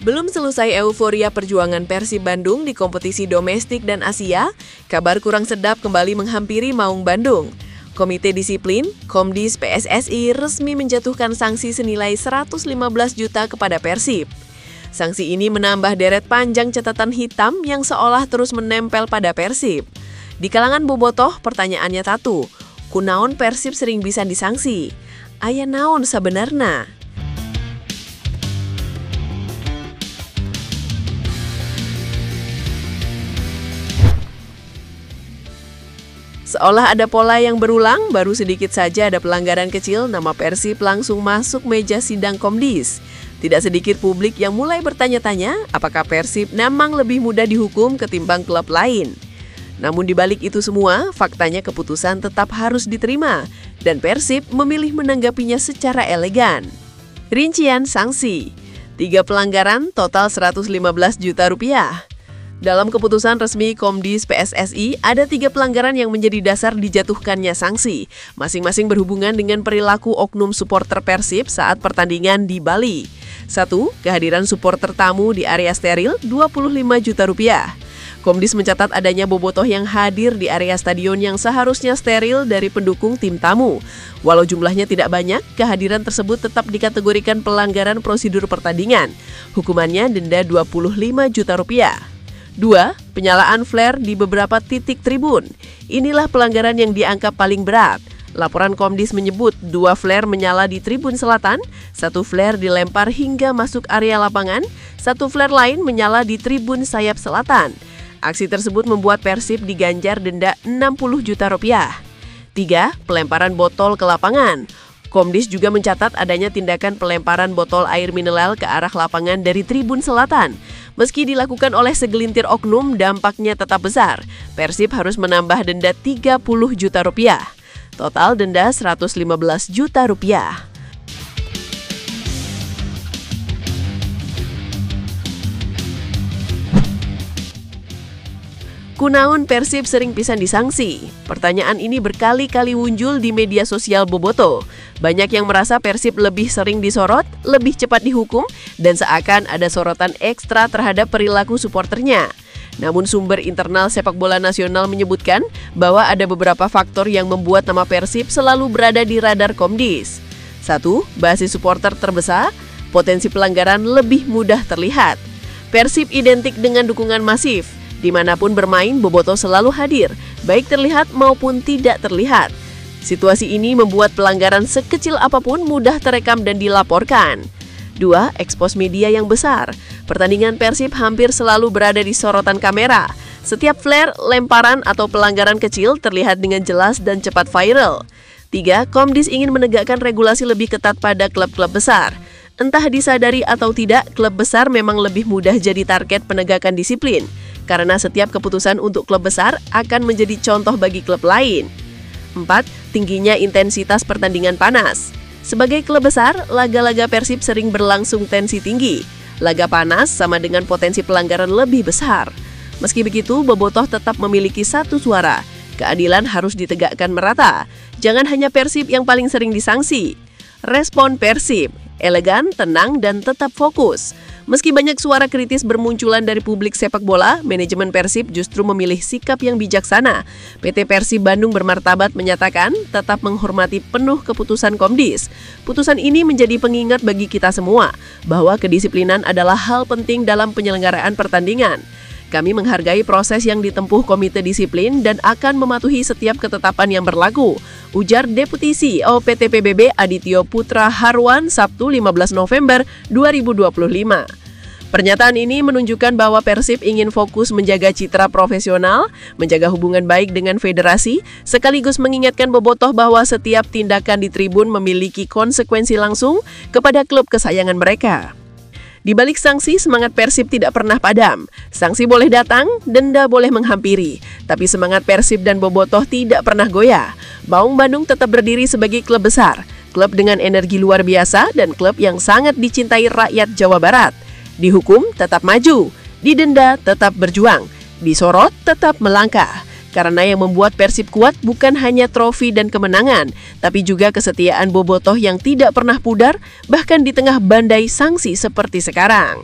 Belum selesai euforia perjuangan Persib Bandung di kompetisi domestik dan Asia, kabar kurang sedap kembali menghampiri Maung Bandung. Komite Disiplin, Komdis PSSI resmi menjatuhkan sanksi senilai 115 juta kepada Persib. Sanksi ini menambah deret panjang catatan hitam yang seolah terus menempel pada Persib. Di kalangan bobotoh, pertanyaannya satu, kunaon Persib sering bisa disangsi? Aya naon sabenarna? Seolah ada pola yang berulang, baru sedikit saja ada pelanggaran kecil, nama Persib langsung masuk meja sidang Komdis. Tidak sedikit publik yang mulai bertanya-tanya, apakah Persib memang lebih mudah dihukum ketimbang klub lain. Namun dibalik itu semua, faktanya keputusan tetap harus diterima, dan Persib memilih menanggapinya secara elegan. Rincian sanksi, 3 pelanggaran total 115 juta rupiah. Dalam keputusan resmi Komdis PSSI, ada 3 pelanggaran yang menjadi dasar dijatuhkannya sanksi, masing-masing berhubungan dengan perilaku oknum supporter Persib saat pertandingan di Bali. 1. Kehadiran supporter tamu di area steril 25 juta rupiah. Komdis mencatat adanya bobotoh yang hadir di area stadion yang seharusnya steril dari pendukung tim tamu. Walau jumlahnya tidak banyak, kehadiran tersebut tetap dikategorikan pelanggaran prosedur pertandingan. Hukumannya denda 25 juta rupiah. 2. Penyalaan flare di beberapa titik tribun. Inilah pelanggaran yang dianggap paling berat. Laporan Komdis menyebut 2 flare menyala di tribun selatan, 1 flare dilempar hingga masuk area lapangan, 1 flare lain menyala di tribun sayap selatan. Aksi tersebut membuat Persib diganjar denda 60 juta rupiah. 3. Pelemparan botol ke lapangan. Komdis juga mencatat adanya tindakan pelemparan botol air mineral ke arah lapangan dari tribun selatan. Meski dilakukan oleh segelintir oknum, dampaknya tetap besar. Persib harus menambah denda 30 juta rupiah. Total denda 115 juta rupiah. Kunaon Persib sering pisan disangsi? Pertanyaan ini berkali-kali muncul di media sosial bobotoh. Banyak yang merasa Persib lebih sering disorot, lebih cepat dihukum, dan seakan ada sorotan ekstra terhadap perilaku suporternya. Namun sumber internal sepak bola nasional menyebutkan bahwa ada beberapa faktor yang membuat nama Persib selalu berada di radar Komdis. 1. Basis supporter terbesar, potensi pelanggaran lebih mudah terlihat. Persib identik dengan dukungan masif. Dimanapun bermain, bobotoh selalu hadir, baik terlihat maupun tidak terlihat. Situasi ini membuat pelanggaran sekecil apapun mudah terekam dan dilaporkan. 2. Ekspos media yang besar. Pertandingan Persib hampir selalu berada di sorotan kamera. Setiap flare, lemparan, atau pelanggaran kecil terlihat dengan jelas dan cepat viral. 3. Komdis ingin menegakkan regulasi lebih ketat pada klub-klub besar. Entah disadari atau tidak, klub besar memang lebih mudah jadi target penegakan disiplin, karena setiap keputusan untuk klub besar akan menjadi contoh bagi klub lain. 4. Tingginya intensitas pertandingan panas. Sebagai klub besar, laga-laga Persib sering berlangsung tensi tinggi. Laga panas sama dengan potensi pelanggaran lebih besar. Meski begitu, bobotoh tetap memiliki satu suara. Keadilan harus ditegakkan merata. Jangan hanya Persib yang paling sering disangsi. Respon Persib, elegan, tenang, dan tetap fokus. Meski banyak suara kritis bermunculan dari publik sepak bola, manajemen Persib justru memilih sikap yang bijaksana. PT Persib Bandung bermartabat menyatakan tetap menghormati penuh keputusan Komdis. Putusan ini menjadi pengingat bagi kita semua bahwa kedisiplinan adalah hal penting dalam penyelenggaraan pertandingan. Kami menghargai proses yang ditempuh Komite Disiplin dan akan mematuhi setiap ketetapan yang berlaku, ujar Deputi CEO PT PBB Adityo Putra Harwan Sabtu 15 November 2025. Pernyataan ini menunjukkan bahwa Persib ingin fokus menjaga citra profesional, menjaga hubungan baik dengan federasi, sekaligus mengingatkan bobotoh bahwa setiap tindakan di tribun memiliki konsekuensi langsung kepada klub kesayangan mereka. Di balik sanksi, semangat Persib tidak pernah padam. Sanksi boleh datang, denda boleh menghampiri. Tapi semangat Persib dan bobotoh tidak pernah goyah. Maung Bandung tetap berdiri sebagai klub besar, klub dengan energi luar biasa, dan klub yang sangat dicintai rakyat Jawa Barat. Dihukum tetap maju, didenda tetap berjuang, disorot tetap melangkah. Karena yang membuat Persib kuat bukan hanya trofi dan kemenangan, tapi juga kesetiaan bobotoh yang tidak pernah pudar, bahkan di tengah bandai sanksi seperti sekarang.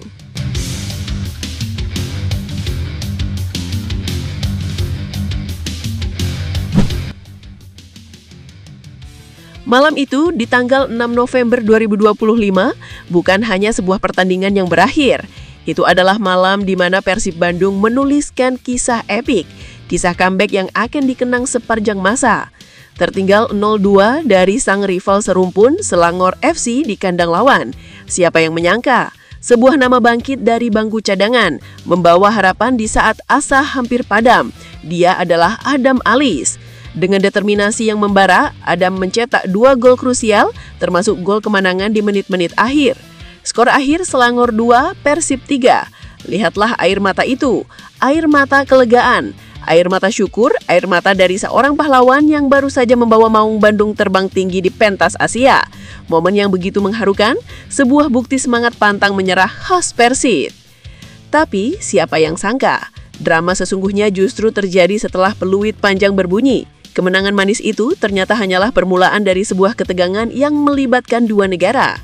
Malam itu, di tanggal 6 November 2025, bukan hanya sebuah pertandingan yang berakhir. Itu adalah malam di mana Persib Bandung menuliskan kisah epik, kisah comeback yang akan dikenang sepanjang masa. Tertinggal 0-2 dari sang rival serumpun Selangor FC di kandang lawan. Siapa yang menyangka? Sebuah nama bangkit dari bangku cadangan, membawa harapan di saat asa hampir padam. Dia adalah Adam Alis. Dengan determinasi yang membara, Adam mencetak 2 gol krusial, termasuk gol kemenangan di menit-menit akhir. Skor akhir Selangor 2, Persib 3. Lihatlah air mata itu, air mata kelegaan, air mata syukur, air mata dari seorang pahlawan yang baru saja membawa Maung Bandung terbang tinggi di pentas Asia. Momen yang begitu mengharukan, sebuah bukti semangat pantang menyerah khas Persib. Tapi siapa yang sangka, drama sesungguhnya justru terjadi setelah peluit panjang berbunyi. Kemenangan manis itu ternyata hanyalah permulaan dari sebuah ketegangan yang melibatkan dua negara.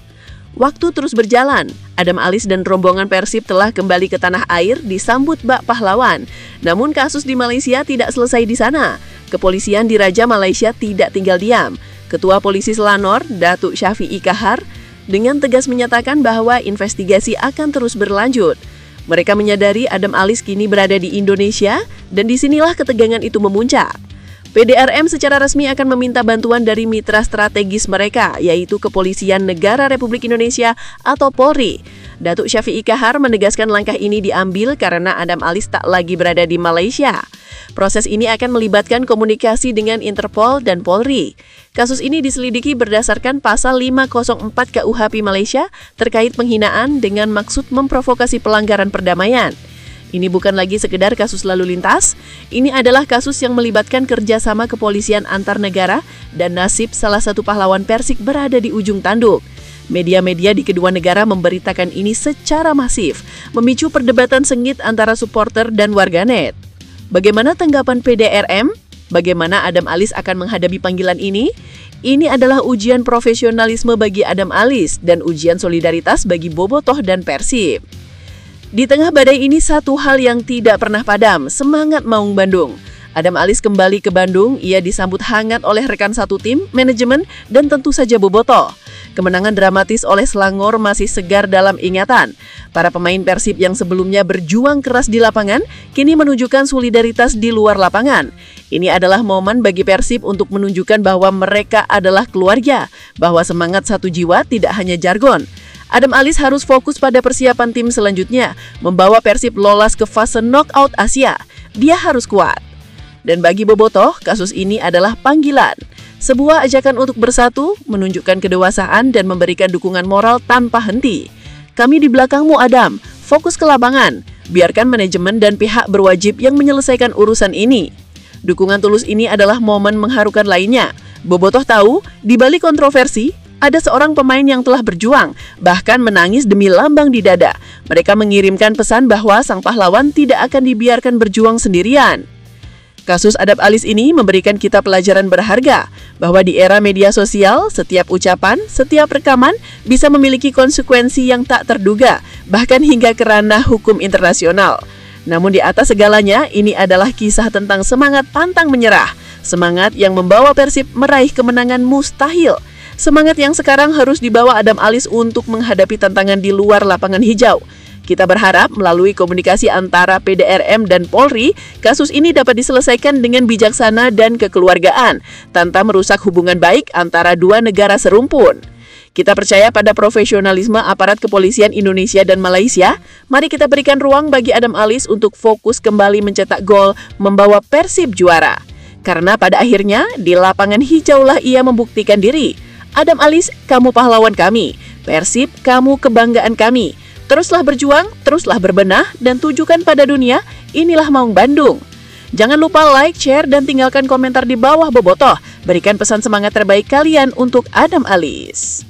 Waktu terus berjalan, Adam Alis dan rombongan Persib telah kembali ke tanah air disambut bak pahlawan. Namun kasus di Malaysia tidak selesai di sana. Kepolisian di Raja Malaysia tidak tinggal diam. Ketua Polisi Selangor, Datuk Syafi'i Kahar, dengan tegas menyatakan bahwa investigasi akan terus berlanjut. Mereka menyadari Adam Alis kini berada di Indonesia dan disinilah ketegangan itu memuncak. PDRM secara resmi akan meminta bantuan dari mitra strategis mereka, yaitu Kepolisian Negara Republik Indonesia atau Polri. Datuk Syafi'i Kahar menegaskan langkah ini diambil karena Adam Alis tak lagi berada di Malaysia. Proses ini akan melibatkan komunikasi dengan Interpol dan Polri. Kasus ini diselidiki berdasarkan pasal 504 KUHP Malaysia terkait penghinaan dengan maksud memprovokasi pelanggaran perdamaian. Ini bukan lagi sekedar kasus lalu lintas, ini adalah kasus yang melibatkan kerjasama kepolisian antar negara dan nasib salah satu pahlawan Persik berada di ujung tanduk. Media-media di kedua negara memberitakan ini secara masif, memicu perdebatan sengit antara supporter dan warganet. Bagaimana tanggapan PDRM? Bagaimana Adam Alis akan menghadapi panggilan ini? Ini adalah ujian profesionalisme bagi Adam Alis dan ujian solidaritas bagi Bobotoh dan Persib. Di tengah badai ini satu hal yang tidak pernah padam, semangat Maung Bandung. Adam Alis kembali ke Bandung, ia disambut hangat oleh rekan satu tim, manajemen, dan tentu saja Bobotoh. Kemenangan dramatis oleh Selangor masih segar dalam ingatan. Para pemain Persib yang sebelumnya berjuang keras di lapangan, kini menunjukkan solidaritas di luar lapangan. Ini adalah momen bagi Persib untuk menunjukkan bahwa mereka adalah keluarga, bahwa semangat satu jiwa tidak hanya jargon. Adam Alis harus fokus pada persiapan tim selanjutnya, membawa Persib lolos ke fase knockout Asia. Dia harus kuat. Dan bagi Bobotoh, kasus ini adalah panggilan. Sebuah ajakan untuk bersatu, menunjukkan kedewasaan dan memberikan dukungan moral tanpa henti. Kami di belakangmu Adam, fokus ke lapangan. Biarkan manajemen dan pihak berwajib yang menyelesaikan urusan ini. Dukungan tulus ini adalah momen mengharukan lainnya. Bobotoh tahu, di balik kontroversi, ada seorang pemain yang telah berjuang, bahkan menangis demi lambang di dada. Mereka mengirimkan pesan bahwa sang pahlawan tidak akan dibiarkan berjuang sendirian. Kasus Adam Alis ini memberikan kita pelajaran berharga, bahwa di era media sosial, setiap ucapan, setiap rekaman bisa memiliki konsekuensi yang tak terduga, bahkan hingga ke ranah hukum internasional. Namun di atas segalanya, ini adalah kisah tentang semangat pantang menyerah, semangat yang membawa Persib meraih kemenangan mustahil. Semangat yang sekarang harus dibawa Adam Alis untuk menghadapi tantangan di luar lapangan hijau. Kita berharap melalui komunikasi antara PDRM dan Polri, kasus ini dapat diselesaikan dengan bijaksana dan kekeluargaan, tanpa merusak hubungan baik antara dua negara serumpun. Kita percaya pada profesionalisme aparat kepolisian Indonesia dan Malaysia. Mari kita berikan ruang bagi Adam Alis untuk fokus kembali mencetak gol, membawa Persib juara. Karena pada akhirnya, di lapangan hijaulah ia membuktikan diri. Adam Alis, kamu pahlawan kami. Persib, kamu kebanggaan kami. Teruslah berjuang, teruslah berbenah, dan tujukan pada dunia, inilah Maung Bandung. Jangan lupa like, share, dan tinggalkan komentar di bawah Bobotoh. Berikan pesan semangat terbaik kalian untuk Adam Alis.